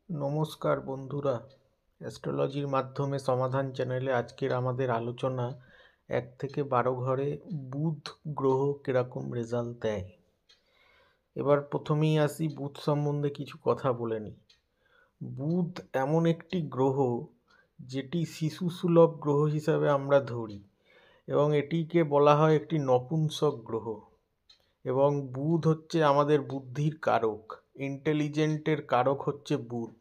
নমস্কার বন্ধুরা, অ্যাস্ট্রোলজির মাধ্যমে সমাধান চ্যানেলে আজকের আমাদের আলোচনা 1 থেকে 12 ঘরে বুধ গ্রহ কিরকম রেজাল্ট দেয়। এবার প্রথমেই আসি বুধ সম্বন্ধে কিছু কথা বলে নিই। বুধ এমন একটি গ্রহ যেটি শিশু সুলভ গ্রহ হিসাবে আমরা ধরি এবং এটিকে বলা হয় একটি নপুংসক গ্রহ। এবং বুধ হচ্ছে আমাদের বুদ্ধির কারক, ইন্টেলিজেন্টের কারক হচ্ছে বুধ।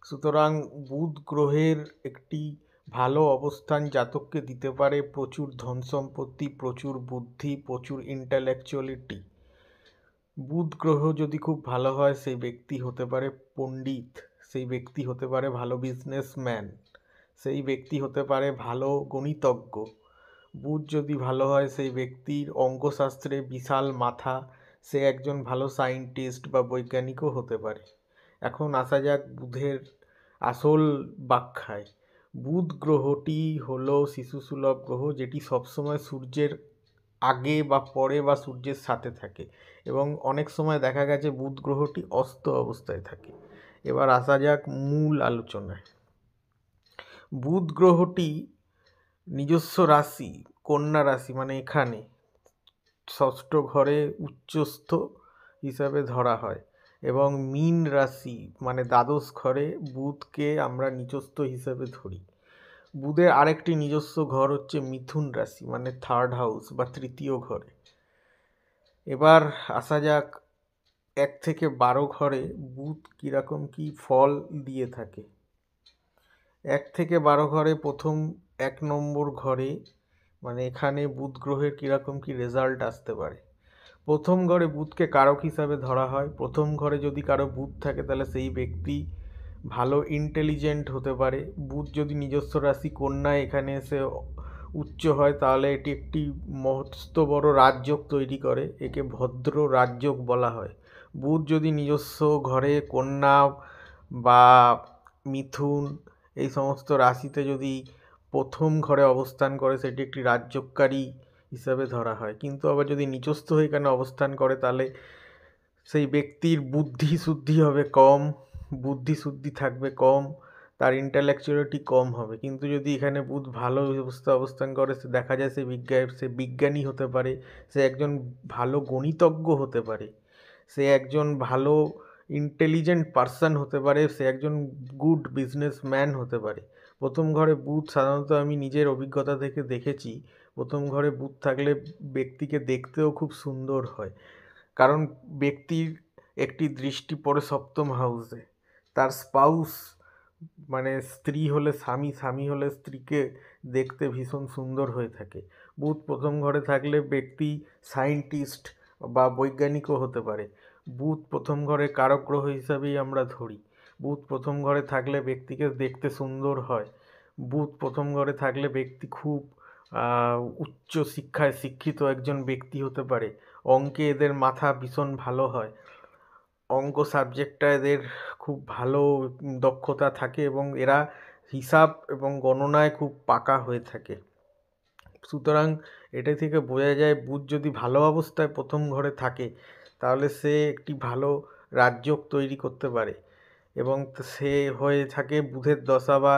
সুতরাং বুধ গ্রহের একটি ভালো অবস্থান জাতককে দিতে পারে প্রচুর ধন সম্পত্তি, প্রচুর বুদ্ধি, প্রচুর ইন্টেলেকচুয়ালিটি। বুধ গ্রহ যদি খুব ভালো হয় সেই ব্যক্তি হতে পারে পণ্ডিত, সেই ব্যক্তি হতে পারে ভালো বিজনেসম্যান, সেই ব্যক্তি হতে পারে ভালো গণিতজ্ঞ। বুধ যদি ভালো হয় সেই ব্যক্তির অঙ্কশাস্ত্রে বিশাল মাথা, সে একজন ভালো সায়েন্টিস্ট বা বৈজ্ঞানিকও হতে পারে। এখন আসা যাক বুধের আসল ব্যাখ্যায়। বুধ গ্রহটি হলো শিশুসুলভ গ্রহ, যেটি সবসময় সূর্যের আগে বা পরে বা সূর্যের সাথে থাকে এবং অনেক সময় দেখা গেছে বুধ গ্রহটি অস্ত অবস্থায় থাকে। এবার আসা যাক মূল আলোচনায়। বুধ গ্রহটি নিজস্ব রাশি কন্যা রাশি, মানে এখানে ষষ্ঠ ঘরে উচ্চস্থ হিসাবে ধরা হয় এবং মীন রাশি মানে দ্বাদশ ঘরে বুধকে আমরা নিচস্থ হিসাবে ধরি। বুধের আরেকটি নিজস্ব ঘর হচ্ছে মিথুন রাশি মানে থার্ড হাউস বা তৃতীয় ঘরে। এবার আসা যাক 1 থেকে 12 ঘরে বুধ কীরকম কী ফল দিয়ে থাকে। 1 থেকে 12 ঘরে প্রথম 1 নম্বর ঘরে মানে এখানে বুধ গ্রহের কীরকম কী রেজাল্ট আসতে পারে। প্রথম ঘরে বুধকে কারক হিসাবে ধরা হয়। প্রথম ঘরে যদি কারো বুধ থাকে তাহলে সেই ব্যক্তি ভালো ইন্টেলিজেন্ট হতে পারে। বুধ যদি নিজস্ব রাশি কন্যায় এখানে এসে উচ্চ হয় তাহলে এটি একটি মস্ত বড় রাজযোগ তৈরি করে, একে ভদ্র রাজযোগ বলা হয়। বুধ যদি নিজস্ব ঘরে কন্যা বা মিথুন এই সমস্ত রাশিতে যদি প্রথম ঘরে অবস্থান করে সেটি একটি রাজযোগকারী হিসাবে ধরা হয়। কিন্তু আবার যদি নিচস্থ হয়ে এখানে অবস্থান করে তাহলে সেই ব্যক্তির বুদ্ধি শুদ্ধি হবে কম, বুদ্ধি শুদ্ধি থাকবে কম, তার ইন্টেলেকচুয়ালিটি কম হবে। কিন্তু যদি এখানে বুধ ভালো অবস্থান করে সে দেখা যায় সে বিজ্ঞানী হতে পারে, সে একজন ভালো গণিতজ্ঞ হতে পারে, সে একজন ভালো ইন্টেলিজেন্ট পার্সন হতে পারে, সে একজন গুড বিজনেসম্যান হতে পারে। প্রথম ঘরে বুধ সাধারণত আমি নিজের অভিজ্ঞতা থেকে দেখেছি, প্রথম ঘরে বুধ থাকলে ব্যক্তিকে দেখতেও খুব সুন্দর হয়। কারণ ব্যক্তির একটি দৃষ্টি পড়ে সপ্তম হাউসে, তার স্পাউস মানে স্ত্রী হলে স্বামী, স্বামী হলে স্ত্রীকে দেখতে ভীষণ সুন্দর হয়ে থাকে। বুধ প্রথম ঘরে থাকলে ব্যক্তি সায়েন্টিস্ট বা বৈজ্ঞানিকও হতে পারে। বুধ প্রথম ঘরে কারক গ্রহ হিসাবেই আমরা ধরি। বুধ প্রথম ঘরে থাকলে ব্যক্তিকে দেখতে সুন্দর হয়। বুধ প্রথম ঘরে থাকলে ব্যক্তি খুব উচ্চ শিক্ষায় শিক্ষিত একজন ব্যক্তি হতে পারে। অঙ্কে এদের মাথা ভীষণ ভালো হয়, অঙ্ক সাবজেক্টটা এদের খুব ভালো দক্ষতা থাকে এবং এরা হিসাব এবং গণনায় খুব পাকা হয়ে থাকে। সুতরাং এটা থেকে বোঝা যায় বুধ যদি ভালো অবস্থায় প্রথম ঘরে থাকে তাহলে সে একটি ভালো রাজযোগ তৈরি করতে পারে এবং সে হয়ে থাকে বুধের দশা বা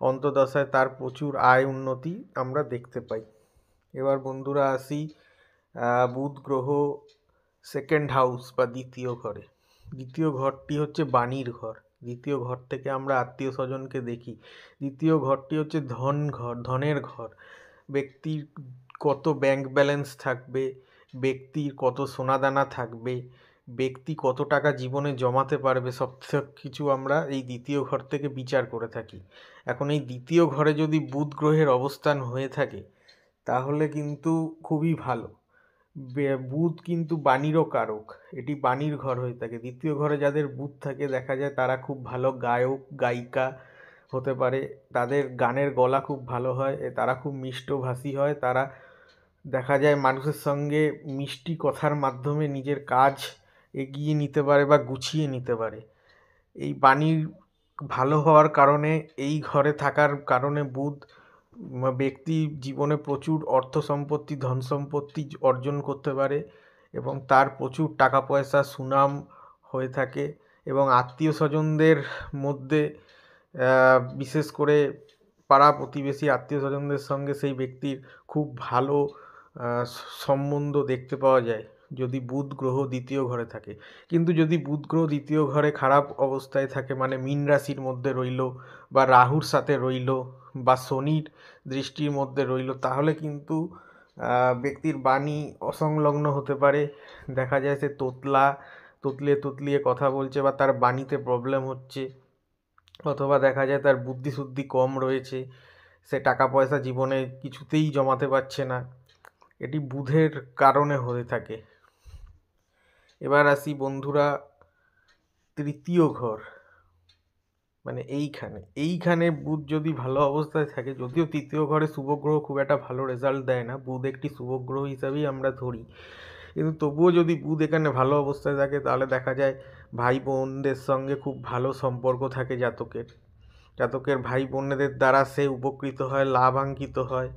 অন্তর্দশায় তার প্রচুর আয় উন্নতি আমরা দেখতে পাই। এবার বন্ধুরা আসি বুধ গ্রহ সেকেন্ড হাউস বা দ্বিতীয় ঘরে। দ্বিতীয় ঘরটি হচ্ছে বাণীর ঘর। দ্বিতীয় ঘর থেকে আমরা আত্মীয় স্বজনকে দেখি। দ্বিতীয় ঘরটি হচ্ছে ধনের ঘর। ব্যক্তির কত ব্যাংক ব্যালেন্স থাকবে, ব্যক্তির কত সোনাদানা থাকবে, ব্যক্তি কত টাকা জীবনে জমাতে পারবে, সব কিছু আমরা এই দ্বিতীয় ঘর থেকে বিচার করে থাকি। এখন এই দ্বিতীয় ঘরে যদি বুধ গ্রহের অবস্থান হয়ে থাকে তাহলে কিন্তু খুবই ভালো। বুধ কিন্তু বাণীরও কারক, এটি বাণীর ঘর হয়ে থাকে। দ্বিতীয় ঘরে যাদের বুধ থাকে দেখা যায় তারা খুব ভালো গায়ক গায়িকা হতে পারে, তাদের গানের গলা খুব ভালো হয়, তারা খুব মিষ্টভাষী হয়, তারা দেখা যায় মানুষের সঙ্গে মিষ্টি কথার মাধ্যমে নিজের কাজ এগিয়ে নিতে পারে বা গুছিয়ে নিতে পারে। এই বাণীর ভালো হওয়ার কারণে, এই ঘরে থাকার কারণে বুধ ব্যক্তি জীবনে প্রচুর অর্থ সম্পত্তি ধন সম্পত্তি অর্জন করতে পারে এবং তার প্রচুর টাকা পয়সা সুনাম হয়ে থাকে এবং আত্মীয় স্বজনদের মধ্যে বিশেষ করে পাড়া প্রতিবেশী আত্মীয় স্বজনদের সঙ্গে সেই ব্যক্তির খুব ভালো সম্বন্ধ দেখতে পাওয়া যায় যদি বুধ গ্রহ দ্বিতীয় ঘরে থাকে। কিন্তু যদি বুধ গ্রহ দ্বিতীয় ঘরে খারাপ অবস্থায় থাকে, মানে মীন রাশির মধ্যে রইল বা রাহুর সাথে রইল বা শনির দৃষ্টির মধ্যে রইল, তাহলে কিন্তু ব্যক্তির বাণী অসংলগ্ন হতে পারে। দেখা যায় সে তুতলিয়ে তুতলিয়ে কথা বলছে বা তার বাণীতে প্রবলেম হচ্ছে, অথবা দেখা যায় তার বুদ্ধি শুদ্ধি কম রয়েছে, সে টাকা পয়সা জীবনে কিছুতেই জমাতে পারছে না। এটি বুধের কারণে হয়ে থাকে। এবার আসি বন্ধুরা তৃতীয় ঘর, মানে এইখানে বুধ যদি ভালো অবস্থায় থাকে, যদিও তৃতীয় ঘরে শুভ গ্রহ খুব একটা ভালো রেজাল্ট দেয় না, বুধ একটি শুভ গ্রহ হিসাবেই আমরা ধরি, কিন্তু তবুও যদি বুধ এখানে ভালো অবস্থায় থাকে তাহলে দেখা যায় ভাই বোনদের সঙ্গে খুব ভালো সম্পর্ক থাকে জাতকের ভাই বোনেদের দ্বারা সে উপকৃত হয়, লাভান্বিত হয়।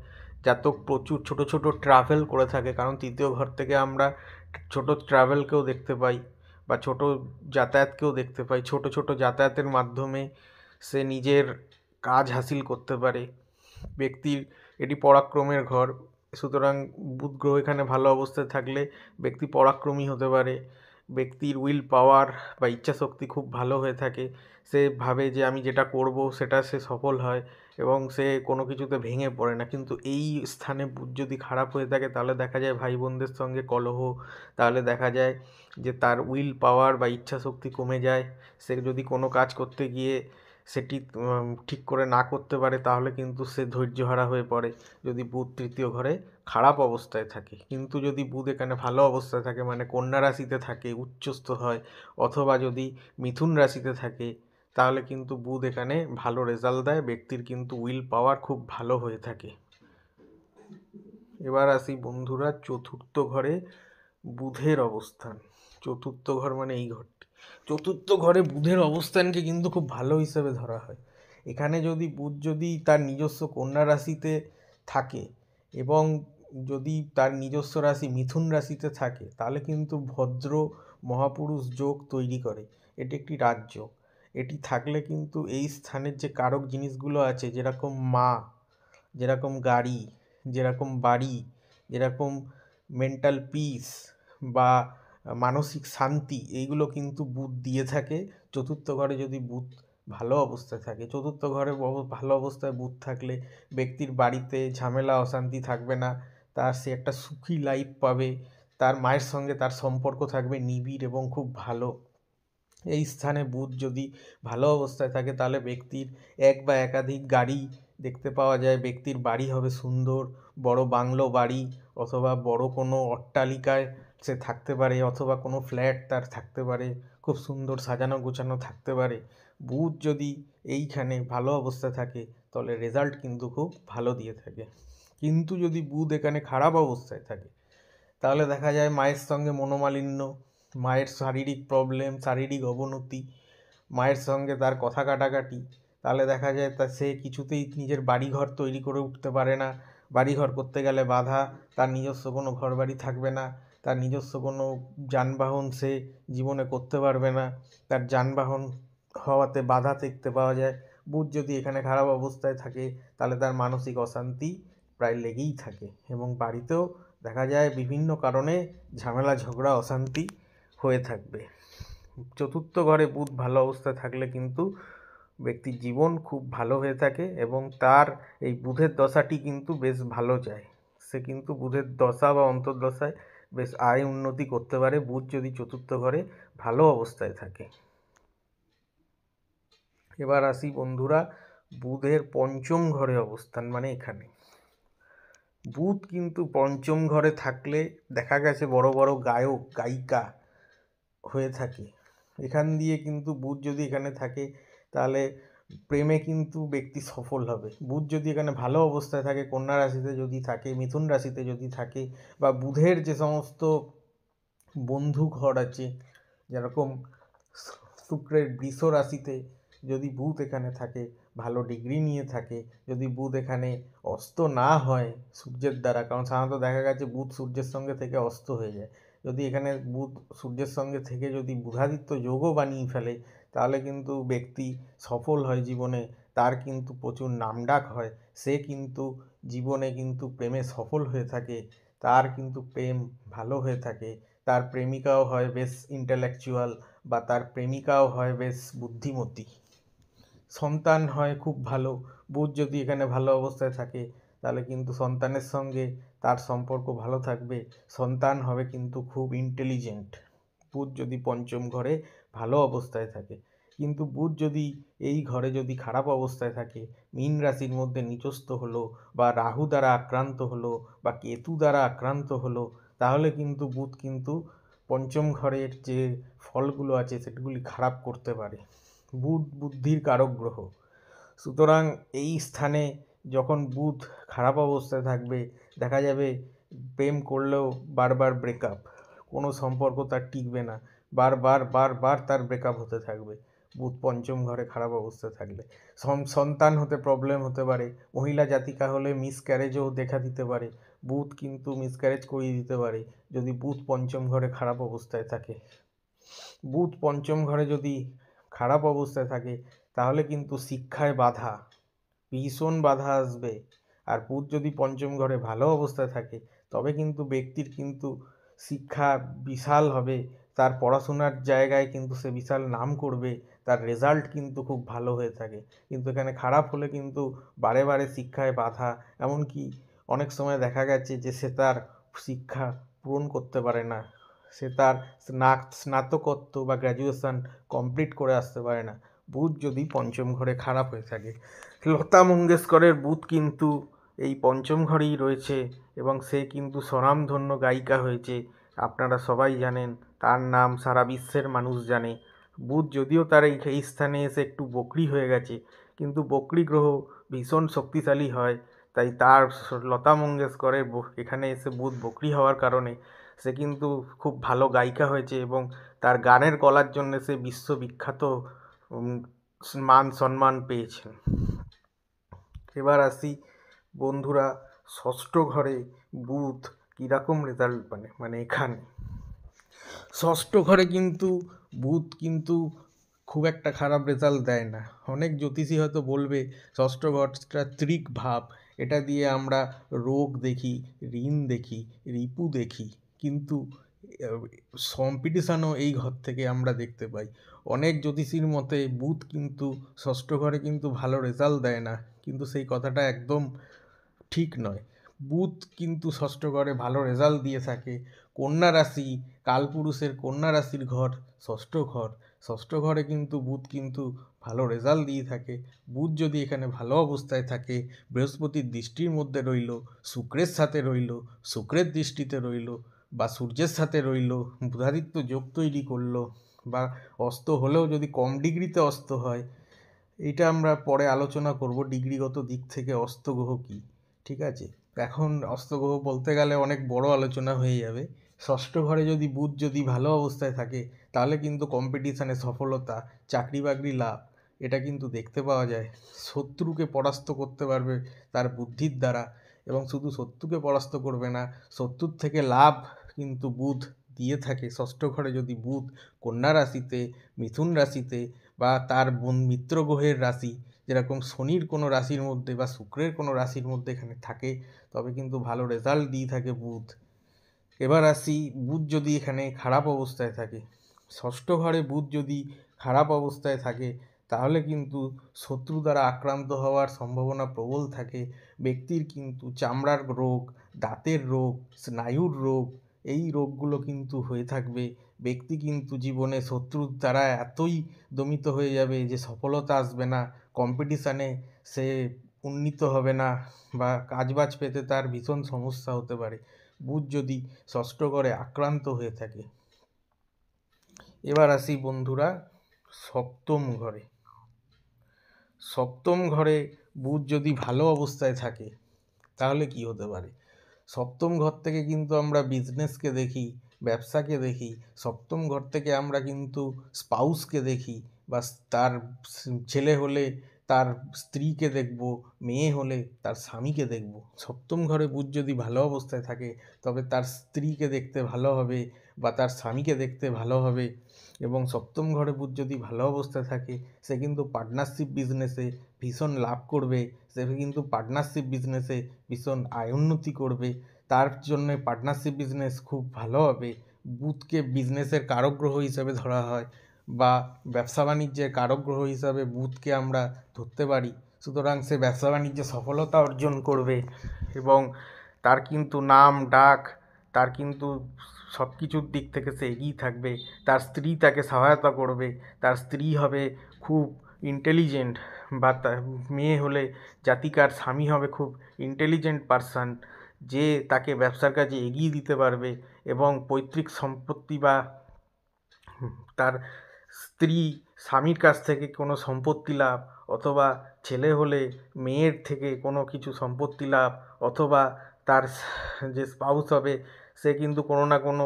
জাতক প্রচুর ছোট ছোট ট্রাভেল করে থাকে, কারণ তৃতীয় ঘর থেকে আমরা ছোট ট্রাভেলকেও দেখতে পাই বা ছোট যাতায়াতকেও দেখতে পাই। ছোট ছোট যাতায়াতের মাধ্যমে সে নিজের কাজ হাসিল করতে পারে। ব্যক্তির এটি পরাক্রমের ঘর, সুতরাং বুধ গ্রহ এখানে ভালো অবস্থায় থাকলে ব্যক্তি পরাক্রমী হতে পারে। ব্যক্তির উইল পাওয়ার বা ইচ্ছাশক্তি খুব ভালো হয়ে থাকে, সে ভাবে যে আমি যেটা করব সেটা সে সফল হয় এবং সে কোনো কিছুতে ভেঙে পড়ে না। কিন্তু এই স্থানে বুধ যদি খারাপ হয়ে থাকে তাহলে দেখা যায় ভাই বোনদের সঙ্গে কলহ, তাহলে দেখা যায় যে তার উইল পাওয়ার বা ইচ্ছাশক্তি কমে যায়। সে যদি কোনো কাজ করতে গিয়ে সেটি ঠিক করে না করতে পারে তাহলে কিন্তু সে ধৈর্যহারা হয়ে পড়ে, যদি বুধ তৃতীয় ঘরে খারাপ অবস্থায় থাকে। কিন্তু যদি বুধ এখানে ভালো অবস্থায় থাকে, মানে কন্যা রাশিতে থাকে, উচ্চস্থ হয়, অথবা যদি মিথুন রাশিতে থাকে, তাহলে কিন্তু বুধ এখানে ভালো রেজাল্ট দেয়, ব্যক্তির কিন্তু উইল পাওয়ার খুব ভালো হয়ে থাকে। এবার আসি বন্ধুরা চতুর্থ ঘরে বুধের অবস্থান। চতুর্থ ঘর মানে এই ঘরটি, চতুর্থ ঘরে বুধের অবস্থানকে কিন্তু খুব ভালো হিসেবে ধরা হয়। এখানে যদি বুধ যদি তার নিজস্ব কন্যা রাশিতে থাকে এবং যদি তার নিজস্ব রাশি মিথুন রাশিতে থাকে, তাহলে কিন্তু ভদ্র মহাপুরুষ যোগ তৈরি করে। এটি একটি রাজযোগ। এটি থাকলে কিন্তু এই স্থানের যে কারক জিনিসগুলো আছে, যেরকম মা, যেরকম গাড়ি, যেরকম বাড়ি, যেরকম মেন্টাল পিস বা মানসিক শান্তি, এইগুলো কিন্তু বুধ দিয়ে থাকে চতুর্থ ঘরে যদি বুধ ভালো অবস্থায় থাকে। চতুর্থ ঘরে ভালো অবস্থায় বুধ থাকলে ব্যক্তির বাড়িতে ঝামেলা অশান্তি থাকবে না, তার সে একটা সুখী লাইফ পাবে, তার মায়ের সঙ্গে তার সম্পর্ক থাকবে নিবিড় এবং খুব ভালো। এই স্থানে বুধ যদি ভালো অবস্থায় থাকে তাহলে ব্যক্তির এক বা একাধিক গাড়ি দেখতে পাওয়া যায়, ব্যক্তির বাড়ি হবে সুন্দর, বড় বাংলো বাড়ি অথবা বড় কোনো অট্টালিকায় সে থাকতে পারে, অথবা কোনো ফ্ল্যাট তার থাকতে পারে, খুব সুন্দর সাজানো গোছানো থাকতে পারে। বুধ যদি এইখানে ভালো অবস্থায় থাকে তাহলে রেজাল্ট কিন্তু খুব ভালো দিয়ে থাকে। কিন্তু যদি বুধ এখানে খারাপ অবস্থায় থাকে তাহলে দেখা যায় মায়ের সঙ্গে মনোমালিন্য, মায়ের শারীরিক প্রবলেম, শারীরিক অবনতি, মায়ের সঙ্গে তার কথা কাটাকাটি, তাহলে দেখা যায় তা সে কিছুতেই নিজের বাড়িঘর তৈরি করে উঠতে পারে না, বাড়িঘর করতে গেলে বাধা, তার নিজস্ব কোনো ঘরবাড়ি থাকবে না, তার নিজস্ব কোনো যানবাহন সে জীবনে করতে পারবে না, তার যানবাহন হওয়াতে বাধা দেখতে পাওয়া যায়। বুধ যদি এখানে খারাপ অবস্থায় থাকে তাহলে তার মানসিক অশান্তি প্রায় লেগেই থাকে এবং বাড়িতেও দেখা যায় বিভিন্ন কারণে ঝামেলা ঝগড়া অশান্তি হয়ে থাকবে। চতুর্থ ঘরে বুধ ভালো অবস্থায় থাকলে কিন্তু ব্যক্তির জীবন খুব ভালো হয়ে থাকে এবং তার এই বুধের দশাটি কিন্তু বেশ ভালো যায়। সে কিন্তু বুধের দশা বা অন্তর্দশায় বেশ আয় উন্নতি করতে পারে, বুধ যদি চতুর্থ ঘরে ভালো অবস্থায় থাকে। এবার আসি বন্ধুরা বুধের পঞ্চম ঘরে অবস্থান, মানে এখানে বুধ কিন্তু পঞ্চম ঘরে থাকলে দেখা গেছে বড় বড় গায়ক গায়িকা হয়ে থাকে। এখান দিয়ে কিন্তু বুধ যদি এখানে থাকে তাহলে প্রেমে কিন্তু ব্যক্তি সফল হবে। বুধ যদি এখানে ভালো অবস্থায় থাকে, কন্যা রাশিতে যদি থাকে, মিথুন রাশিতে যদি থাকে, বা বুধের যে সমস্ত বন্ধু ঘর আছে, যেরকম শুক্রের বৃষ রাশিতে যদি বুধ এখানে থাকে, ভালো ডিগ্রি নিয়ে থাকে, যদি বুধ এখানে অস্ত না হয় সূর্যের দ্বারা, কারণ সাধারণত দেখা গেছে বুধ সূর্যের সঙ্গে থেকে অস্ত হয়ে যায়, যদি এখানে বুধ সূর্যের সঙ্গে থেকে যদি বুধাদিত্য যোগও বানিয়ে ফেলে, তাহলে কিন্তু ব্যক্তি সফল হয় জীবনে, তার কিন্তু প্রচুর নামডাক হয়, সে কিন্তু জীবনে কিন্তু প্রেমে সফল হয়ে থাকে, তার কিন্তু প্রেম ভালো হয়ে থাকে, তার প্রেমিকাও হয় বেশ ইন্টেলেকচুয়াল, বা তার প্রেমিকাও হয় বেশ বুদ্ধিমতী, সন্তান হয় খুব ভালো। বুধ যদি এখানে ভালো অবস্থায় থাকে, তাহলে কিন্তু সন্তানের সঙ্গে তার সম্পর্ক ভালো থাকবে, সন্তান হবে কিন্তু খুব ইন্টেলিজেন্ট। বুধ যদি পঞ্চম ঘরে ভালো অবস্থায় থাকে। কিন্তু বুধ যদি এই ঘরে যদি খারাপ অবস্থায় থাকে, মীন রাশির মধ্যে নিচস্থ হলো, বা রাহু দ্বারা আক্রান্ত হলো, বা কেতু দ্বারা আক্রান্ত হলো, তাহলে কিন্তু বুধ কিন্তু পঞ্চম ঘরের যে ফলগুলো আছে সেগুলি খারাপ করতে পারে। বুধ বুদ্ধির কারক গ্রহ, সুতরাং এই স্থানে যখন বুধ খারাপ অবস্থায় থাকবে, দেখা যাবে প্রেম করলেও বারবার ব্রেকআপ, কোনো সম্পর্ক তার টিকবে না, বারবার বারবার তার ব্রেকআপ হতে থাকবে বুধ পঞ্চম ঘরে খারাপ অবস্থায় থাকলে। সন্তান হতে প্রবলেম হতে পারে, মহিলা জাতিকা হলে মিসক্যারেজও দেখা দিতে পারে, বুধ কিন্তু মিসক্যারেজ করিয়ে দিতে পারে যদি বুধ পঞ্চম ঘরে খারাপ অবস্থায় থাকে। বুধ পঞ্চম ঘরে যদি খারাপ অবস্থায় থাকে, তাহলে কিন্তু শিক্ষায় বাধা, ভীষণ বাধা আসবে। আর বুধ যদি পঞ্চম ঘরে ভালো অবস্থায় থাকে, তবে কিন্তু ব্যক্তির কিন্তু শিক্ষা বিশাল হবে, তার পড়াশোনার জায়গায় কিন্তু সে বিশাল নাম করবে, তার রেজাল্ট কিন্তু খুব ভালো হয়ে থাকে। কিন্তু এখানে খারাপ হলে কিন্তু বারে বারে শিক্ষায় বাধা, এমনকি অনেক সময় দেখা গেছে যে সে তার শিক্ষা পূরণ করতে পারে না, সে তার স্নাতকোত্তর বা গ্র্যাজুয়েশন কমপ্লিট করে আসতে পারে না, বুধ যদি পঞ্চম ঘরে খারাপ হয়ে থাকে। লতা মঙ্গেশকরের বুধ কিন্তু এই পঞ্চম ঘরেই রয়েছে, এবং সে কিন্তু স্বনামধন্য গায়িকা হয়েছে, আপনারা সবাই জানেন, তার নাম সারা বিশ্বের মানুষ জানে। বুধ যদিও তার এই স্থানে এসে একটু বকরি হয়ে গেছে, কিন্তু বকরি গ্রহ ভীষণ শক্তিশালী হয়, তাই তার লতা মঙ্গেশকরের এখানে এসে বুধ বকরি হওয়ার কারণে সে কিন্তু খুব ভালো গায়িকা হয়েছে, এবং তার গানের গলার জন্য সে বিশ্ববিখ্যাত মান সম্মান পেয়েছেন। এবার আসি বন্ধুরা, ষষ্ঠ ঘরে বুধ কীরকম রেজাল্ট মানে এখানে ষষ্ঠ ঘরে কিন্তু বুধ কিন্তু খুব একটা খারাপ রেজাল্ট দেয় না। অনেক জ্যোতিষী হয়তো বলবে ষষ্ঠ ঘরটা ত্রিক ভাব, এটা দিয়ে আমরা রোগ দেখি, ঋণ দেখি, রিপু দেখি, কিন্তু কম্পিটিশানও এই ঘর থেকে আমরা দেখতে পাই। অনেক জ্যোতিষীর মতে বুধ কিন্তু ষষ্ঠ ঘরে কিন্তু ভালো রেজাল্ট দেয় না, কিন্তু সেই কথাটা একদম ঠিক নয়। বুধ কিন্তু ষষ্ঠ ঘরে ভালো রেজাল্ট দিয়ে থাকে। কন্যা রাশি, কালপুরুষের কন্যা রাশির ঘর ষষ্ঠ ঘর, ষষ্ঠ ঘরে কিন্তু বুধ কিন্তু ভালো রেজাল্ট দিয়ে থাকে। বুধ যদি এখানে ভালো অবস্থায় থাকে, বৃহস্পতির দৃষ্টির মধ্যে রইল, শুক্রের সাথে রইল, শুক্রের দৃষ্টিতে রইল, বা সূর্যের সাথে রইল, বুধাদিত্য যোগ তৈরি করলো, বা অস্ত হলেও যদি কম ডিগ্রিতে অস্ত হয়, এইটা আমরা পরে আলোচনা করব ডিগ্রিগত দিক থেকে অস্ত গ্রহ কী, ঠিক আছে? এখন অস্ত গ্রহ বলতে গেলে অনেক বড় আলোচনা হয়ে যাবে। ষষ্ঠ ঘরে যদি বুধ যদি ভালো অবস্থায় থাকে, তাহলে কিন্তু কম্পিটিশানে সফলতা, চাকরি বাকরি লাভ, এটা কিন্তু দেখতে পাওয়া যায়। শত্রুকে পরাস্ত করতে পারবে তার বুদ্ধির দ্বারা, এবং শুধু শত্রুকে পরাস্ত করবে না, শত্রুর থেকে লাভ কিন্তু বুধ দিয়ে থাকে। ষষ্ঠ ঘরে যদি বুধ কন্যা রাশিতে, মিথুন রাশিতে, বা তার মিত্র গ্রহের রাশি যেরকম শনির কোনো রাশির মধ্যে বা শুক্রের কোনো রাশির মধ্যে এখানে থাকে, তবে কিন্তু ভালো রেজাল্ট দিয়ে থাকে বুধ। এবার আসি, বুধ যদি এখানে খারাপ অবস্থায় থাকে, ষষ্ঠ ঘরে বুধ যদি খারাপ অবস্থায় থাকে, তাহলে কিন্তু শত্রু দ্বারা আক্রান্ত হওয়ার সম্ভাবনা প্রবল থাকে। ব্যক্তির কিন্তু চামড়ার রোগ, দাঁতের রোগ, স্নায়ুর রোগ, এই রোগগুলো কিন্তু হয়ে থাকবে। ব্যক্তি কিন্তু জীবনে শত্রুর দ্বারা এতই দমিত হয়ে যাবে যে সফলতা আসবে না, কম্পিটিশানে সে উন্নীত হবে না, বা কাজবাজ পেতে তার ভীষণ সমস্যা হতে পারে বুধ যদি ষষ্ঠ ঘরে আক্রান্ত হয়ে থাকে। এবার আসি বন্ধুরা সপ্তম ঘরে। সপ্তম ঘরে বুধ যদি ভালো অবস্থায় থাকে, তাহলে কি হতে পারে? সপ্তম ঘর থেকে কিন্তু আমরা বিজনেসকে দেখি, ব্যবসাকে দেখি, সপ্তম ঘর থেকে আমরা কিন্তু স্পাউসকে দেখি, বা তার ছেলে হলে তার স্ত্রীকে দেখব, মেয়ে হলে তার স্বামীকে দেখব। সপ্তম ঘরে বুধ যদি ভালো অবস্থায় থাকে তবে তার স্ত্রীকে দেখতে ভালো হবে বা তার স্বামীকে দেখতে ভালো হবে। এবং সপ্তম ঘরে বুধ যদি ভালো অবস্থায় থাকে সে কিন্তু পার্টনারশিপ বিজনেসে ভীষণ লাভ করবে, সে কিন্তু পার্টনারশিপ বিজনেসে ভীষণ আয় উন্নতি করবে, তার জন্যে পার্টনারশিপ বিজনেস খুব ভালো হবে। বুধকে বিজনেসের কারক গ্রহ হিসেবে ধরা হয় বা ব্যবসা বাণিজ্যের কারক গ্রহ হিসাবে বুধকে আমরা ধরতে পারি। সুতরাং সে ব্যবসা বাণিজ্যে সফলতা অর্জন করবে এবং তার কিন্তু নাম ডাক, তার কিন্তু সব কিছুর দিক থেকে সে এগিয়ে থাকবে। তার স্ত্রী তাকে সহায়তা করবে, তার স্ত্রী হবে খুব ইন্টেলিজেন্ট, বা তার মেয়ে হলে জাতিকার স্বামী হবে খুব ইন্টেলিজেন্ট পারসন, যে তাকে ব্যবসার কাজে এগিয়ে দিতে পারবে এবং পৈতৃক সম্পত্তি বা তার স্ত্রী স্বামীর কাছ থেকে কোনো সম্পত্তি লাভ, অথবা ছেলে হলে মেয়ের থেকে কোনো কিছু সম্পত্তি লাভ, অথবা তার যে স্পাউস হবে সে কিন্তু কোনো না কোনো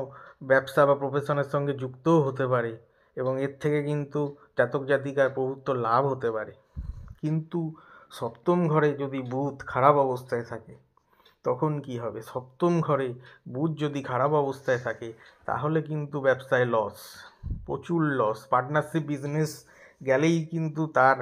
ব্যবসা বা প্রফেশনের সঙ্গে যুক্তও হতে পারে এবং এর থেকে কিন্তু জাতক জাতিকার প্রভুত্ব লাভ হতে পারে। কিন্তু সপ্তম ঘরে যদি বুধ খারাপ অবস্থায় থাকে তখন কি হবে? সপ্তম ঘরে বুধ যদি খারাপ অবস্থায় থাকে তাহলে কিন্তু ব্যবসায় লস, প্রচুর লস। পার্টনারশিপ বিজনেস গেলেই কিন্তু তার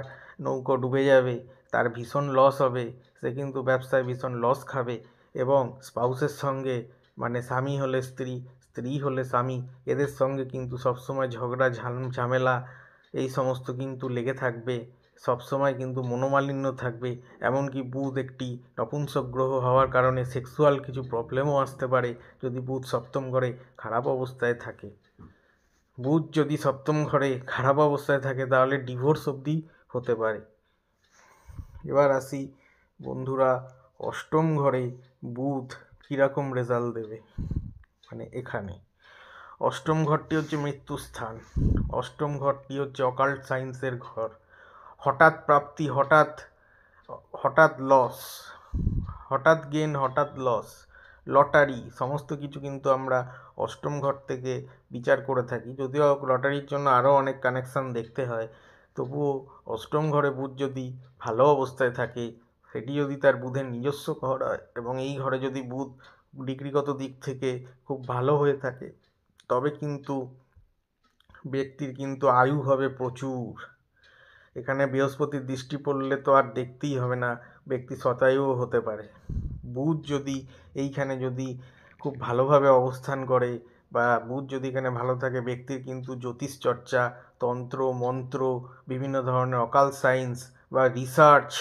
নৌকো ডুবে যাবে, তার ভীষণ লস হবে, সে কিন্তু ব্যবসায় ভীষণ লস খাবে এবং স্পাউসের সঙ্গে, মানে স্বামী হলে স্ত্রী, স্ত্রী হলে স্বামী, এদের সঙ্গে কিন্তু সবসময় ঝগড়া ঝামেলা এই সমস্ত কিন্তু লেগে থাকবে, সবসময় কিন্তু মনোমালিন্য থাকবে। এমনকি বুধ একটি নপুংসক গ্রহ হওয়ার কারণে সেক্সুয়াল কিছু প্রবলেমও আসতে পারে যদি বুধ সপ্তম ঘরে খারাপ অবস্থায় থাকে। বুধ যদি সপ্তম ঘরে খারাপ অবস্থায় থাকে তাহলে ডিভোর্স অবধি হতে পারে। এবার আসি বন্ধুরা, অষ্টম ঘরে বুধ কীরকম রেজাল্ট দেবে। মানে এখানে অষ্টম ঘরটি হচ্ছে মৃত্যুস্থান, অষ্টম ঘরটি হচ্ছে অকাল্ট সায়েন্সের ঘর। হঠাৎ প্রাপ্তি, হঠাৎ হঠাৎ লস, হঠাৎ গেন, হঠাৎ লস, লটারি, সমস্ত কিছু কিন্তু আমরা অষ্টম ঘর থেকে বিচার করে থাকি। যদিও লটারির জন্য আরও অনেক কানেকশান দেখতে হয়, তবুও অষ্টম ঘরে বুধ যদি ভালো অবস্থায় থাকে, সেটি যদি তার বুধের নিজস্ব ঘর হয় এবং এই ঘরে যদি বুধ ডিগ্রিগত দিক থেকে খুব ভালো হয়ে থাকে তবে কিন্তু ব্যক্তির কিন্তু আয়ু হবে প্রচুর। এখানে বৃহস্পতির দৃষ্টি পড়লে তো আর দেখতেই হবে না, ব্যক্তি শতায়ুও হতে পারে। বুধ যদি এইখানে যদি খুব ভালোভাবে অবস্থান করে বা বুধ যদি এখানে ভালো থাকে, ব্যক্তির কিন্তু জ্যোতিষ চর্চা, তন্ত্র মন্ত্র, বিভিন্ন ধরনের অকাল সায়েন্স বা রিসার্চ,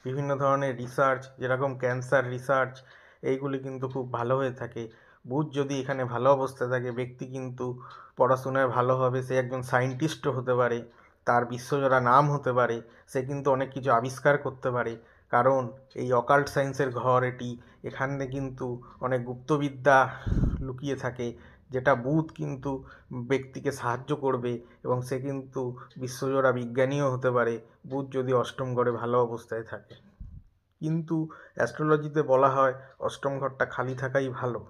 বিভিন্ন ধরনের রিসার্চ যেরকম ক্যান্সার রিসার্চ, এইগুলি কিন্তু খুব ভালো হয়ে থাকে। বুধ যদি এখানে ভালো অবস্থায় থাকে ব্যক্তি কিন্তু পড়াশোনায় ভালো হবে, সে একজন সায়েন্টিস্টও হতে পারে, তার বিশ্বজোড়া নাম হতে পারে, সে কিন্তু অনেক কিছু আবিষ্কার করতে পারে, কারণ এই অকাল্ট সায়েন্সের ঘর এটি, এখানে কিন্তু অনেক গুপ্তবিদ্যা লুকিয়ে থাকে, যেটা বুধ কিন্তু ব্যক্তিকে সাহায্য করবে এবং সে কিন্তু বিশ্বজোড়া বিজ্ঞানীও হতে পারে বুধ যদি অষ্টম ঘরে ভালো অবস্থায় থাকে। কিন্তু অ্যাস্ট্রোলজিতে বলা হয় অষ্টম ঘরটা খালি থাকাই ভালো।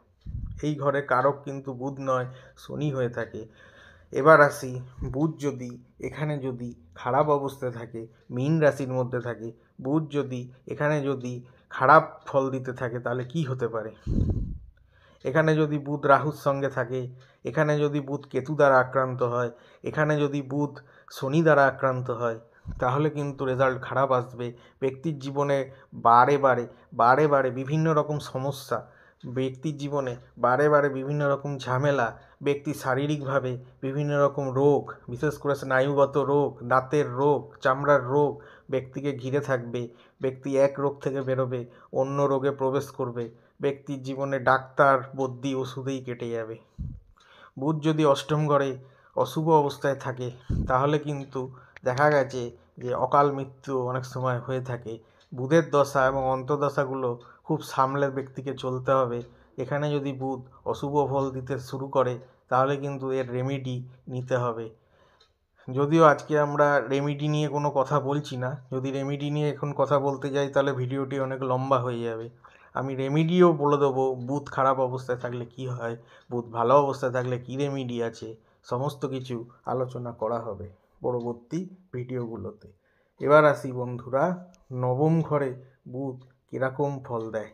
এই ঘরে কারক কিন্তু বুধ নয়, শনি হয়ে থাকে। এবার আসি, বুধ যদি এখানে যদি খারাপ অবস্থায় থাকে, মীন রাশির মধ্যে থাকে, বুধ যদি এখানে যদি খারাপ ফল দিতে থাকে তাহলে কি হতে পারে। এখানে যদি বুধ রাহুর সঙ্গে থাকে, এখানে যদি বুধ কেতু দ্বারা আক্রান্ত হয়, এখানে যদি বুধ শনি দ্বারা আক্রান্ত হয়, তাহলে কিন্তু রেজাল্ট খারাপ আসবে। ব্যক্তির জীবনে বারে বারে বিভিন্ন রকম সমস্যা, ব্যক্তির জীবনে বারে বারে বিভিন্ন রকম ঝামেলা, ব্যক্তি শারীরিকভাবে বিভিন্ন রকম রোগ, বিশেষ করে স্নায়ুগত রোগ, দাঁতের রোগ, চামড়ার রোগ ব্যক্তিকে ঘিরে থাকবে। ব্যক্তি এক রোগ থেকে বেরোবে, অন্য রোগে প্রবেশ করবে, ব্যক্তির জীবনে ডাক্তার বদ্যি ওষুধেই কেটে যাবে। বুধ যদি অষ্টম ঘরে অশুভ অবস্থায় থাকে তাহলে কিন্তু দেখা গেছে যে অকাল মৃত্যু অনেক সময় হয়ে থাকে। বুধের দশা এবং অন্তর্দশাগুলো খুব সামলে ব্যক্তিকে চলতে হবে। এখানে যদি বুধ অশুভ ফল দিতে শুরু করে তাহলে কিন্তু এর রেমেডি নিতে হবে। যদিও আজকে আমরা রেমেডি নিয়ে কোনো কথা বলছি না, যদি রেমেডি নিয়ে এখন কথা বলতে যাই তাহলে ভিডিওটি অনেক লম্বা হয়ে যাবে। আমি রেমেডিও বলে দেবো, বুধ খারাপ অবস্থায় থাকলে কি হয়, বুধ ভালো অবস্থায় থাকলে কী রেমেডি আছে, সমস্ত কিছু আলোচনা করা হবে পরবর্তী ভিডিওগুলোতে। এবার আসি বন্ধুরা, নবম ঘরে বুধ কিরকম ফল দেয়।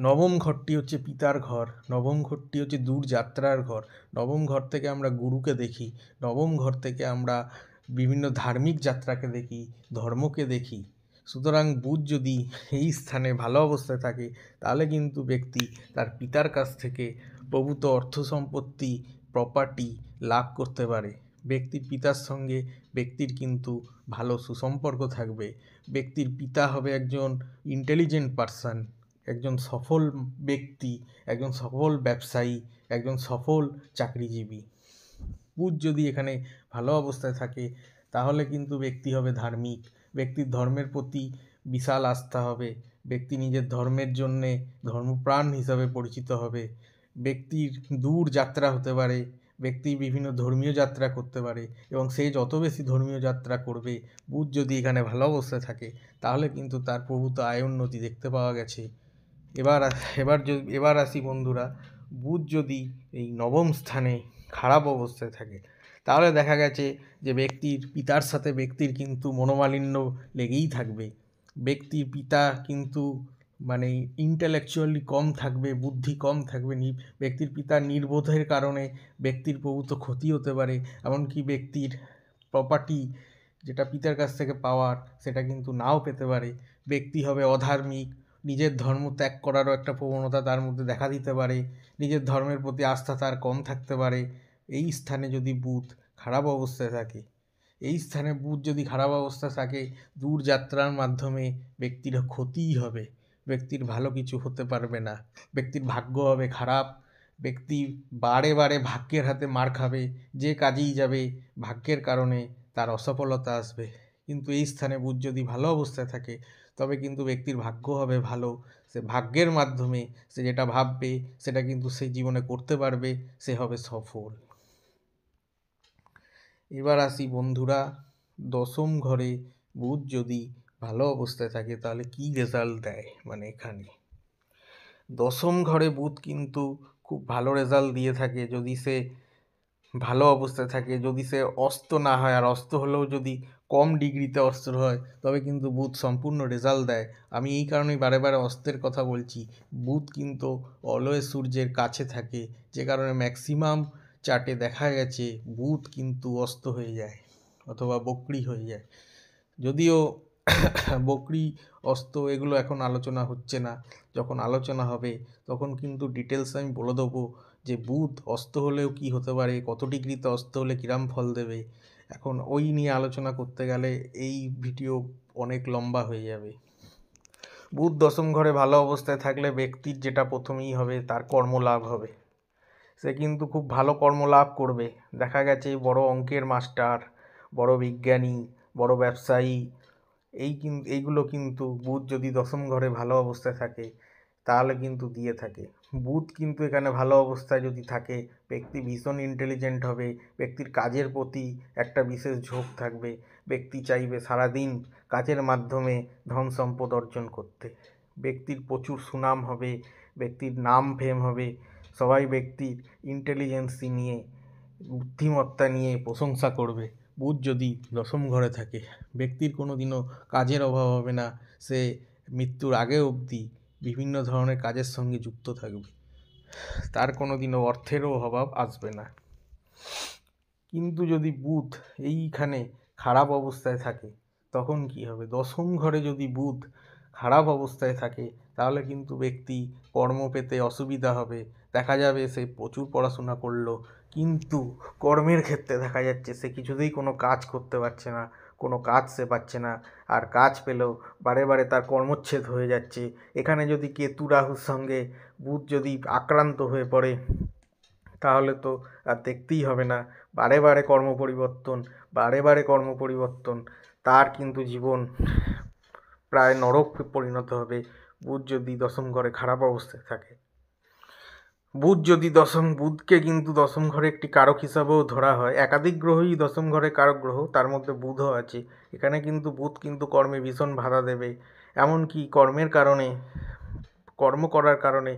নবম ঘরটি হচ্ছে পিতার ঘর, নবম ঘরটি হচ্ছে দূর যাত্রার ঘর, নবম ঘর থেকে আমরা গুরুকে দেখি, নবম ঘর থেকে আমরা বিভিন্ন ধার্মিক যাত্রাকে দেখি, ধর্মকে দেখি। সুতরাং বুধ যদি এই স্থানে ভালো অবস্থায় থাকে তাহলে কিন্তু ব্যক্তি তার পিতার কাছ থেকে প্রভূত অর্থ সম্পত্তি, প্রপার্টি লাভ করতে পারে। ব্যক্তির পিতার সঙ্গে ব্যক্তির কিন্তু ভালো সুসম্পর্ক থাকবে। ব্যক্তির পিতা হবে একজন ইন্টেলিজেন্ট পারসন, একজন সফল ব্যক্তি, একজন সফল ব্যবসায়ী, একজন সফল চাকরিজীবী। বুধ যদি এখানে ভালো অবস্থায় থাকে তাহলে কিন্তু ব্যক্তি হবে ধার্মিক, ব্যক্তির ধর্মের প্রতি বিশাল আস্থা হবে, ব্যক্তি নিজের ধর্মের জন্যে ধর্মপ্রাণ হিসাবে পরিচিত হবে, ব্যক্তির দূর যাত্রা হতে পারে, ব্যক্তি বিভিন্ন ধর্মীয় যাত্রা করতে পারে এবং সে যত বেশি ধর্মীয় যাত্রা করবে, বুধ যদি এখানে ভালো অবস্থায় থাকে তাহলে কিন্তু তার প্রভূত আয় উন্নতি দেখতে পাওয়া গেছে। এবার আসি বন্ধুরা, বুধ যদি এই নবম স্থানে খারাপ অবস্থায় থাকে তাহলে দেখা গেছে যে ব্যক্তির পিতার সাথে ব্যক্তির কিন্তু মনোমালিন্য লেগেই থাকবে। ব্যক্তির পিতা কিন্তু মানে ইন্টেলেকচুয়ালি কম থাকবে, বুদ্ধি কম থাকবে, ব্যক্তির পিতার নির্বোধের কারণে ব্যক্তির প্রভূত ক্ষতি হতে পারে, এমনকি ব্যক্তির প্রপার্টি যেটা পিতার কাছ থেকে পাওয়ার সেটা কিন্তু নাও পেতে পারে। ব্যক্তি হবে অধার্মিক, নিজের ধর্ম ত্যাগ করারও একটা প্রবণতা তার মধ্যে দেখা দিতে পারে, নিজের ধর্মের প্রতি আস্থা তার কম থাকতে পারে। এই স্থানে যদি বুধ খারাপ অবস্থায় থাকে, এই স্থানে বুধ যদি খারাপ অবস্থায় থাকে, দূর যাত্রার মাধ্যমে ব্যক্তির ক্ষতিই হবে, ব্যক্তির ভালো কিছু হতে পারবে না, ব্যক্তির ভাগ্য হবে খারাপ, ব্যক্তি বারে বারে ভাগ্যের হাতে মার খাবে, যে কাজেই যাবে ভাগ্যের কারণে তার অসফলতা আসবে। কিন্তু এই স্থানে বুধ যদি ভালো অবস্থায় থাকে তবে কিন্তু ব্যক্তির ভাগ্য হবে ভালো, সে ভাগ্যের মাধ্যমে সে যেটা ভাববে সেটা কিন্তু সে জীবনে করতে পারবে, সে হবে সফল। এবার আসি বন্ধুরা, দশম ঘরে বুধ যদি ভালো অবস্থায় থাকে তাহলে কি রেজাল্ট দেয়। মানে এখানে দশম ঘরে বুধ কিন্তু খুব ভালো রেজাল্ট দিয়ে থাকে যদি সে ভালো অবস্থায় থাকে, যদি সে অস্ত না হয়, আর অস্ত হলেও যদি কম ডিগ্রিতে অস্ত হয় তবে কিন্তু বুধ সম্পূর্ণ রেজাল্ট দেয়। আমি এই কারণেই বারে বারে অস্তের কথা বলছি। বুধ কিন্তু অলওয়েজ সূর্যের কাছে থাকে, যে কারণে ম্যাক্সিমাম চার্টে দেখা গেছে বুধ কিন্তু অস্ত হয়ে যায় অথবা বক্রি হয়ে যায়। যদিও বকরি অস্ত এগুলো এখন আলোচনা হচ্ছে না, যখন আলোচনা হবে তখন কিন্তু ডিটেলস আমি বলে দেবো যে বুধ অস্ত হলেও কি হতে পারে, কত ডিগ্রিতে অস্ত হলে কিরাম ফল দেবে। এখন ওই নিয়ে আলোচনা করতে গেলে এই ভিডিও অনেক লম্বা হয়ে যাবে। বুধ দশম ঘরে ভালো অবস্থায় থাকলে ব্যক্তির যেটা প্রথমেই হবে তার কর্মলাভ হবে, সে কিন্তু খুব ভালো কর্মলাভ করবে। দেখা গেছে বড় অঙ্কের মাস্টার, বড় বিজ্ঞানী, বড় ব্যবসায়ী, এইগুলো কিন্তু বুধ যদি দশম ঘরে ভালো অবস্থায় থাকে তাহলে কিন্তু দিয়ে থাকে। বুধ কিন্তু এখানে ভালো অবস্থায় যদি থাকে ব্যক্তি ভীষণ ইন্টেলিজেন্ট হবে, ব্যক্তির কাজের প্রতি একটা বিশেষ ঝোঁক থাকবে, ব্যক্তি চাইবে সারাদিন কাজের মাধ্যমে ধন সম্পদ অর্জন করতে, ব্যক্তির প্রচুর সুনাম হবে, ব্যক্তির নাম ফেম হবে, সবাই ব্যক্তির ইন্টেলিজেন্সি নিয়ে, বুদ্ধিমত্তা নিয়ে প্রশংসা করবে। বুধ যদি দশম ঘরে থাকে ব্যক্তির কোনো দিনও কাজের অভাব হবে না, সে মৃত্যুর আগে অবধি বিভিন্ন ধরনের কাজের সঙ্গে যুক্ত থাকবে, তার কোনো দিনও অর্থেরও অভাব আসবে না। কিন্তু যদি বুধ এইখানে খারাপ অবস্থায় থাকে তখন কি হবে? দশম ঘরে যদি বুধ খারাপ অবস্থায় থাকে তাহলে কিন্তু ব্যক্তি কর্ম পেতে অসুবিধা হবে। দেখা যাবে সে প্রচুর পড়াশোনা করলো কিন্তু কর্মের ক্ষেত্রে দেখা যাচ্ছে সে কিছুতেই কোনো কাজ করতে পারছে না, কোনো কাজ সে পাচ্ছে না, আর কাজ পেলেও বারে বারে তার কর্মচ্ছেদ হয়ে যাচ্ছে। এখানে যদি কেতু রাহুর সঙ্গে বুধ যদি আক্রান্ত হয়ে পড়ে তাহলে তো আর দেখতেই হবে না, বারে বারে কর্ম পরিবর্তন, বারে বারে কর্ম পরিবর্তন, তার কিন্তু জীবন প্রায় নরক পরিণত হবে বুধ যদি দশম ঘরে খারাপ অবস্থায় থাকে। বুধকে কিন্তু দশম ঘরে একটি কারক হিসাবেও ধরা হয়। একাধিক গ্রহই দশম ঘরে কারক গ্রহ, তার মধ্যে বুধও আছে। এখানে কিন্তু বুধ কিন্তু কর্মে ভীষণ বাধা দেবে, এমনকি কর্ম করার কারণে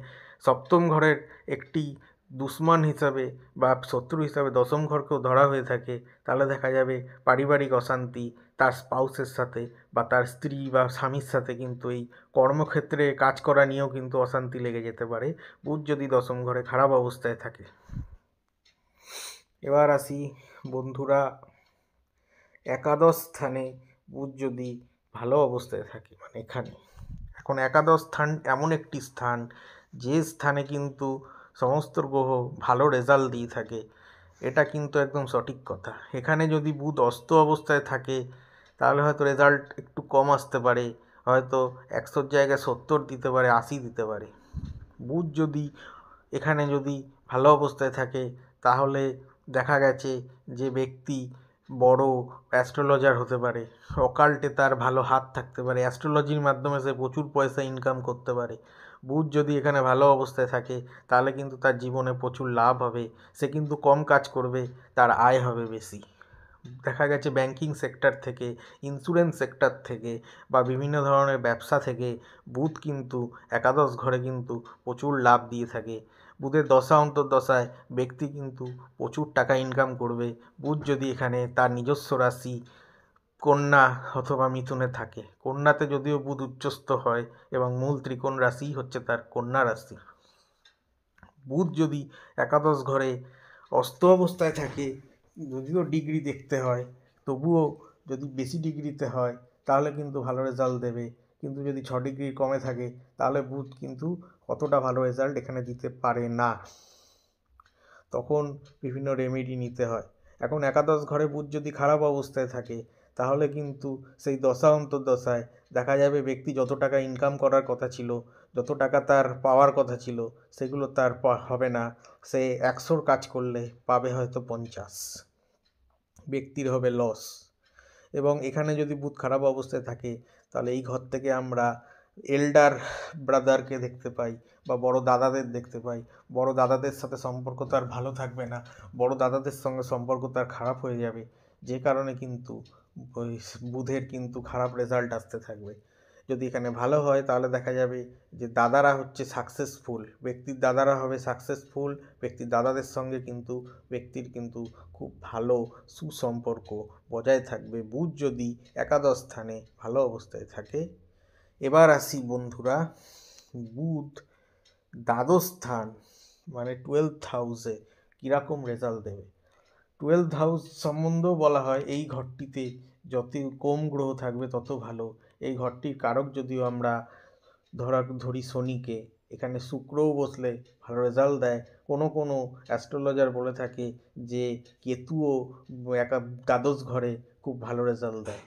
সপ্তম ঘরের একটি দুশ্মন হিসাবে বা শত্রু হিসাবে দশম ঘরকেও ধরা হয়ে থাকে, তাহলে দেখা যাবে পারিবারিক অশান্তি তার স্পাউসের সাথে বা তার স্ত্রী বা স্বামীর সাথে কিন্তু এই কর্মক্ষেত্রে কাজ করা নিয়েও কিন্তু অশান্তি লেগে যেতে পারে বুধ যদি দশম ঘরে খারাপ অবস্থায় থাকে। এবার আসি বন্ধুরা, একাদশ স্থানে বুধ যদি ভালো অবস্থায় থাকে, মানে এখানে এখন একাদশ স্থান এমন একটি স্থান যে স্থানে কিন্তু সমস্ত গ্রহ ভালো রেজাল্ট দিয়ে থাকে, এটা কিন্তু একদম সঠিক কথা। এখানে যদি বুধ অস্ত অবস্থায় থাকে তাহলে হয়তো রেজাল্ট একটু কম আসতে পারে, হয়তো 100-র জায়গায় 70 দিতে পারে, 80 দিতে পারে। বুধ যদি এখানে যদি ভালো অবস্থায় থাকে তাহলে দেখা গেছে যে ব্যক্তি বড় অ্যাস্ট্রোলজার হতে পারে, অকাল্টে তার ভালো হাত থাকতে পারে, অ্যাস্ট্রোলজির মাধ্যমে সে প্রচুর পয়সা ইনকাম করতে পারে। বুধ যদি এখানে ভালো অবস্থায় থাকে তাহলে কিন্তু তার জীবনে প্রচুর লাভ হবে, সে কিন্তু কম কাজ করবে, তার আয় হবে বেশি। দেখা গেছে ব্যাংকিং সেক্টর থেকে, ইন্স্যুরেন্স সেক্টর থেকে বা বিভিন্ন ধরনের ব্যবসা থেকে বুধ কিন্তু একাদশ ঘরে কিন্তু প্রচুর লাভ দিয়ে থাকে। বুধের দশা অন্তর্দশায় ব্যক্তি কিন্তু প্রচুর টাকা ইনকাম করবে বুধ যদি এখানে তার নিজস্ব রাশি কন্যা অথবা মিথুনে থাকে। কন্যাতে যদিও বুধ উচ্চস্থ হয় এবং মূল ত্রিকোণ রাশিই হচ্ছে তার কন্যা রাশি। বুধ যদি একাদশ ঘরে অস্ত অবস্থায় থাকে, যদিও ডিগ্রি দেখতে হয়, তবুও যদি বেশি ডিগ্রিতে হয় তাহলে কিন্তু ভালো রেজাল্ট দেবে, কিন্তু যদি 6 ডিগ্রির কমে থাকে তাহলে বুধ কিন্তু অতটা ভালো রেজাল্ট এখানে দিতে পারে না, তখন বিভিন্ন রেমেডি নিতে হয়। এখন একাদশ ঘরে বুধ যদি খারাপ অবস্থায় থাকে তাহলে কিন্তু সেই দশা অন্তর্দশায় দেখা যাবে ব্যক্তি যত টাকা ইনকাম করার কথা ছিল, যত টাকা তার পাওয়ার কথা ছিল, সেগুলো তার হবে না। সে 100-র কাজ করলে পাবে হয়তো 50, ব্যক্তির হবে লস। এবং এখানে যদি বুধ খারাপ অবস্থায় থাকে তাহলে এই ঘর থেকে আমরা এল্ডার ব্রাদারকে দেখতে পাই বা বড় দাদাদের দেখতে পাই। বড় দাদাদের সাথে সম্পর্ক তার ভালো থাকবে না, বড় দাদাদের সঙ্গে সম্পর্ক তার খারাপ হয়ে যাবে, যে কারণে কিন্তু ওই বুধের কিন্তু খারাপ রেজাল্ট আসতে থাকবে। যদি এখানে ভালো হয় তাহলে দেখা যাবে যে দাদারা হচ্ছে সাকসেসফুল, ব্যক্তির দাদারা হবে সাকসেসফুল, ব্যক্তির দাদাদের সঙ্গে কিন্তু ব্যক্তির কিন্তু খুব ভালো সুসম্পর্ক বজায় থাকবে বুধ যদি একাদশ স্থানে ভালো অবস্থায় থাকে। এবার আসি বন্ধুরা, বুধ দ্বাদশ স্থান মানে 12th হাউসে কীরকম রেজাল্ট দেবে। 12th হাউস সম্বন্ধেও বলা হয় এই ঘরটিতে যত কম গ্রহ থাকবে তত ভালো। এই ঘরটির কারক যদিও আমরা ধরি শনিকে, এখানে শুক্রও বসলে ভালো রেজাল্ট দেয়। কোনো কোনো অ্যাস্ট্রোলজার বলে থাকে যে কেতুও দ্বাদশ ঘরে খুব ভালো রেজাল্ট দেয়।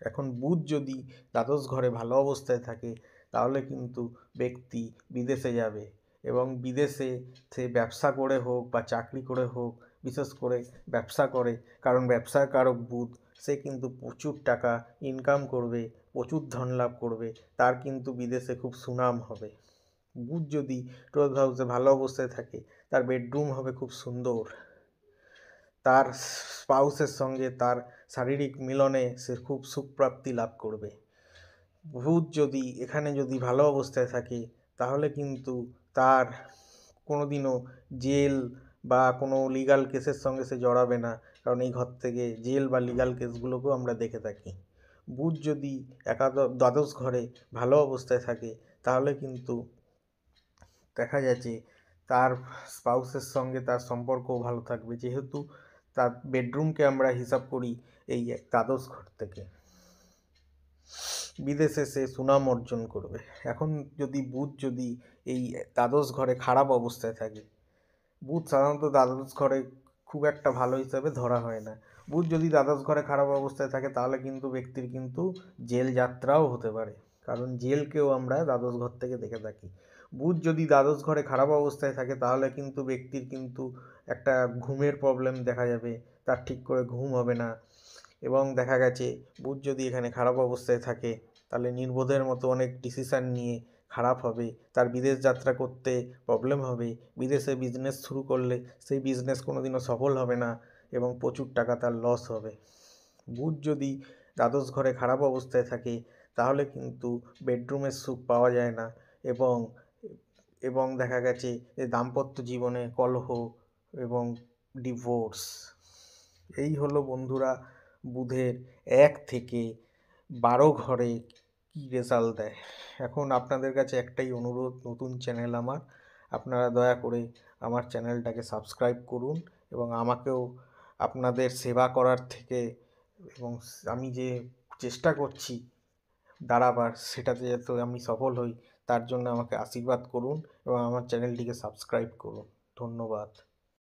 এখন বুধ যদি দ্বাদশ ঘরে ভালো অবস্থায় থাকে তাহলে কিন্তু ব্যক্তি বিদেশে যাবে, এবং বিদেশে সে ব্যবসা করে হোক বা চাকরি করে হোক, বিশেষ করে ব্যবসা করে, কারণ ব্যবসার কারক বুধ, সে কিন্তু প্রচুর টাকা ইনকাম করবে, প্রচুর ধন লাভ করবে, তার কিন্তু বিদেশে খুব সুনাম হবে। বুধ যদি 12th হাউসে ভালো অবস্থায় থাকে তার বেডরুম হবে খুব সুন্দর, তার স্পাউসের সঙ্গে তার শারীরিক মিলনে সে খুব সুখপ্রাপ্তি লাভ করবে। বুধ যদি এখানে যদি ভালো অবস্থায় থাকে তাহলে কিন্তু তার কোনোদিনও জেল বা কোনো লিগাল কেসের সঙ্গে সে জড়াবে না, কারণ এই ঘর থেকে জেল বা লিগাল কেসগুলোকেও আমরা দেখে থাকি। বুধ যদি দ্বাদশ ঘরে ভালো অবস্থায় থাকে তাহলে কিন্তু দেখা যাচ্ছে তার স্পাউসের সঙ্গে তার সম্পর্কও ভালো থাকবে, যেহেতু তার বেডরুমকে আমরা হিসাব করি এই দ্বাদশ ঘর থেকে। বিদেশে সে সুনাম অর্জন করবে। এখন যদি বুধ যদি এই দ্বাদশ ঘরে খারাপ অবস্থায় থাকে, বুধ সাধারণত দ্বাদশ ঘরে খুব একটা ভালো হিসাবে ধরা হয় না। বুধ যদি দ্বাদশ ঘরে খারাপ অবস্থায় থাকে তাহলে কিন্তু ব্যক্তির কিন্তু জেল যাত্রাও হতে পারে, কারণ জেলকেও আমরা দ্বাদশ ঘর থেকে দেখে থাকি। বুধ যদি দ্বাদশ ঘরে খারাপ অবস্থায় থাকে তাহলে কিন্তু ব্যক্তির কিন্তু একটা ঘুমের প্রবলেম দেখা যাবে, তার ঠিক করে ঘুম হবে না, এবং দেখা গেছে বুধ যদি এখানে খারাপ অবস্থায় থাকে তাহলে নির্বোধের মতো অনেক ডিসিশান নিয়ে খারাপ হবে, তার বিদেশ যাত্রা করতে প্রবলেম হবে, বিদেশে বিজনেস শুরু করলে সেই বিজনেস কোনোদিনও সফল হবে না এবং প্রচুর টাকা তার লস হবে। বুধ যদি দ্বাদশ ঘরে খারাপ অবস্থায় থাকে তাহলে কিন্তু বেডরুমের সুখ পাওয়া যায় না, এবং এবং দেখা গেছে যে দাম্পত্য জীবনে কলহ এবং ডিভোর্স। এই হলো বন্ধুরা বুধের 1 থেকে 12 ঘরে কী রেজাল্ট দেয়। এখন আপনাদের কাছে একটাই অনুরোধ, নতুন চ্যানেল আমার, আপনারা দয়া করে আমার চ্যানেলটাকে সাবস্ক্রাইব করুন এবং আমাকেও আপনাদের সেবা করার থেকে এবং আমি যে চেষ্টা করছি দাঁড়াবার, সেটাতে যাতে আমি সফল হই তার জন্য আমাকে আশীর্বাদ করুন এবং আমার চ্যানেলটিকে সাবস্ক্রাইব করুন। ধন্যবাদ।